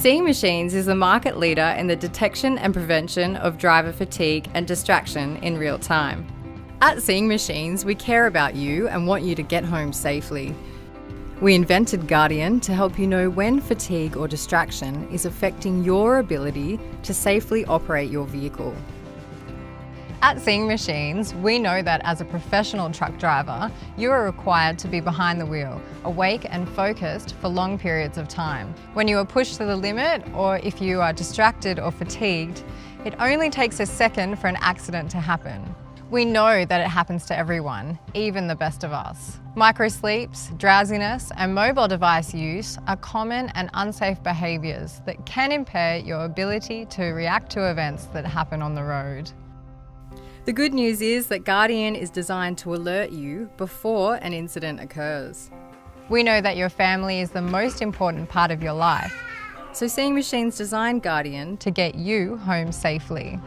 Seeing Machines is the market leader in the detection and prevention of driver fatigue and distraction in real time. At Seeing Machines, we care about you and want you to get home safely. We invented Guardian to help you know when fatigue or distraction is affecting your ability to safely operate your vehicle. At Seeing Machines, we know that as a professional truck driver, you are required to be behind the wheel, awake and focused for long periods of time. When you are pushed to the limit, or if you are distracted or fatigued, it only takes a second for an accident to happen. We know that it happens to everyone, even the best of us. Microsleeps, drowsiness, and mobile device use are common and unsafe behaviours that can impair your ability to react to events that happen on the road. The good news is that Guardian is designed to alert you before an incident occurs. We know that your family is the most important part of your life, so Seeing Machines designed Guardian to get you home safely.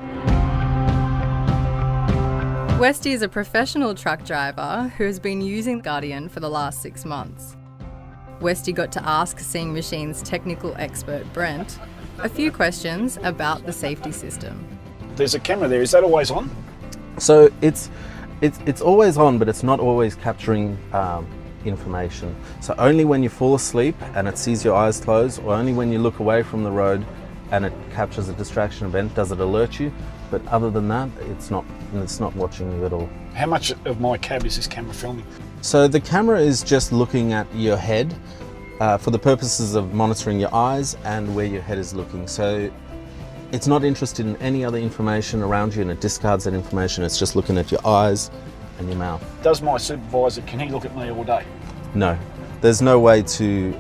Westy is a professional truck driver who has been using Guardian for the last 6 months. Westy got to ask Seeing Machines technical expert Brent a few questions about the safety system. There's a camera there, is that always on? So it's always on, but it's not always capturing information. So only when you fall asleep and it sees your eyes closed, or only when you look away from the road and it captures a distraction event does it alert you. But other than that, it's not watching you at all. How much of my cab is this camera filming? So the camera is just looking at your head for the purposes of monitoring your eyes and where your head is looking. So it's not interested in any other information around you, and it discards that information. It's just looking at your eyes and your mouth. Does my supervisor, can he look at me all day? No, there's no way to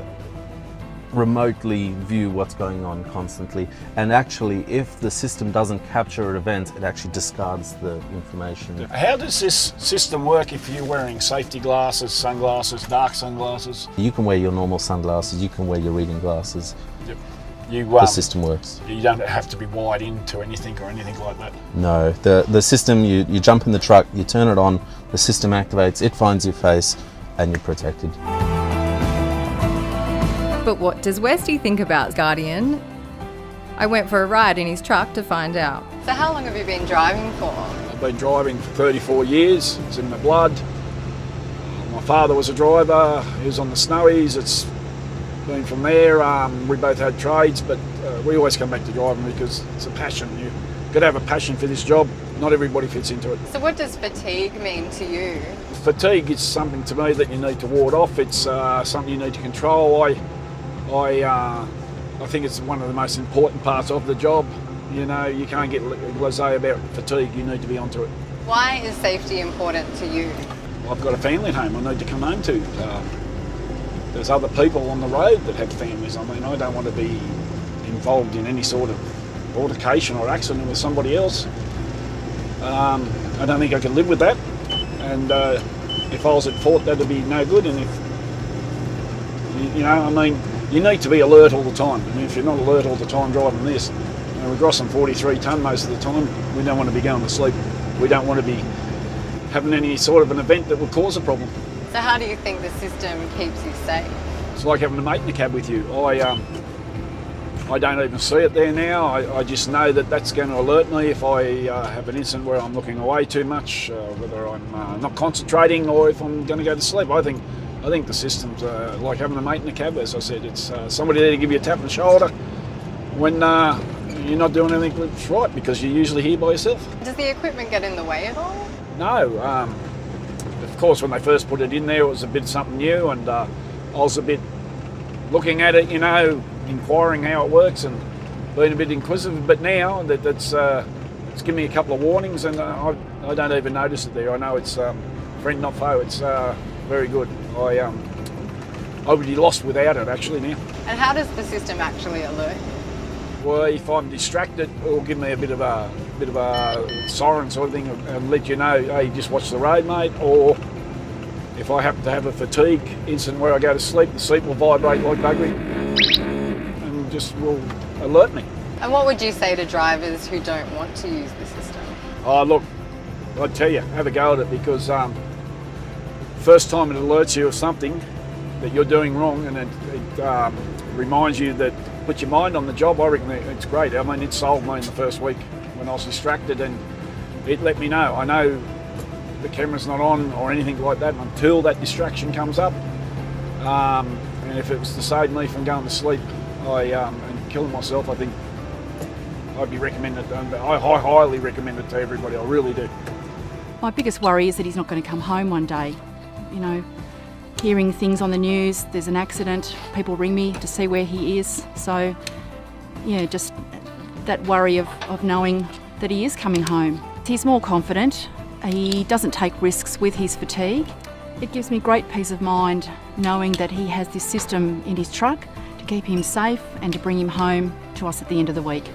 remotely view what's going on constantly. And actually, if the system doesn't capture an event, it actually discards the information. How does this system work if you're wearing safety glasses, sunglasses, dark sunglasses? You can wear your normal sunglasses, you can wear your reading glasses. Yep. The system works. You don't have to be wired into anything or anything like that? No, the system, you jump in the truck, you turn it on, the system activates, it finds your face, and you're protected. But what does Westy think about Guardian? I went for a ride in his truck to find out. So how long have you been driving for? I've been driving for 34 years, it's in my blood. My father was a driver, he was on the Snowies, it's been from there. We both had trades, but we always come back to driving because it's a passion. You've got to have a passion for this job. Not everybody fits into it. So what does fatigue mean to you? Fatigue is something to me that you need to ward off. It's something you need to control. I think it's one of the most important parts of the job. You know, you can't get blasé about fatigue. You need to be onto it. Why is safety important to you? I've got a family at home I need to come home to. There's other people on the road that have families. I mean, I don't want to be involved in any sort of altercation or accident with somebody else. I don't think I can live with that. And if I was at fault, that'd be no good. And if, you know, I mean, you need to be alert all the time. I mean, if you're not alert all the time driving this, you know, we're grossing 43 tonne most of the time. We don't want to be going to sleep. We don't want to be having any sort of an event that would cause a problem. So how do you think the system keeps you safe? It's like having a mate in the cab with you. I don't even see it there now. I just know that that's going to alert me if I have an incident where I'm looking away too much, whether I'm not concentrating or if I'm going to go to sleep. I think the system's like having a mate in the cab, as I said. It's somebody there to give you a tap on the shoulder when you're not doing anything that's right, because you're usually here by yourself. Does the equipment get in the way at all? No. Of course, when they first put it in there, it was a bit something new, and I was a bit looking at it, you know, inquiring how it works and being a bit inquisitive. But now that it's given me a couple of warnings, and I don't even notice it there. I know it's friend not foe. It's very good. I would be lost without it actually now. And how does the system actually alert you? Well, if I'm distracted, it'll give me a bit of a siren sort of thing and let you know, hey, just watch the road, mate. Or if I happen to have a fatigue incident where I go to sleep, the seat will vibrate like buggery and just will alert me. And what would you say to drivers who don't want to use the system? Oh, look, I'd tell you, have a go at it, because first time it alerts you of something that you're doing wrong, and it reminds you that put your mind on the job, I reckon it's great. I mean, it sold me in the first week when I was distracted, and it let me know. I know the camera's not on or anything like that until that distraction comes up. And if it was to save me from going to sleep and killing myself, I think I'd be recommended. I highly recommend it to everybody. I really do. My biggest worry is that he's not going to come home one day. You know, hearing things on the news, there's an accident, people ring me to see where he is. So, yeah, just that worry of knowing that he is coming home. He's more confident. He doesn't take risks with his fatigue. It gives me great peace of mind knowing that he has this system in his truck to keep him safe and to bring him home to us at the end of the week.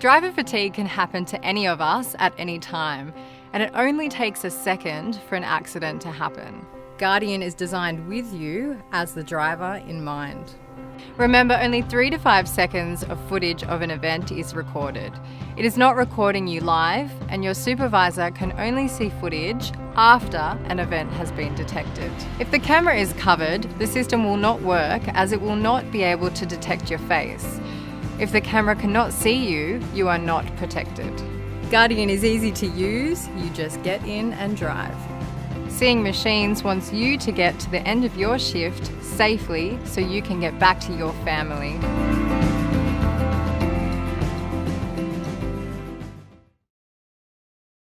Driver fatigue can happen to any of us at any time, and it only takes a second for an accident to happen. Guardian is designed with you as the driver in mind. Remember, only 3 to 5 seconds of footage of an event is recorded. It is not recording you live, and your supervisor can only see footage after an event has been detected. If the camera is covered, the system will not work as it will not be able to detect your face. If the camera cannot see you, you are not protected. Guardian is easy to use, you just get in and drive. Seeing Machines wants you to get to the end of your shift safely so you can get back to your family.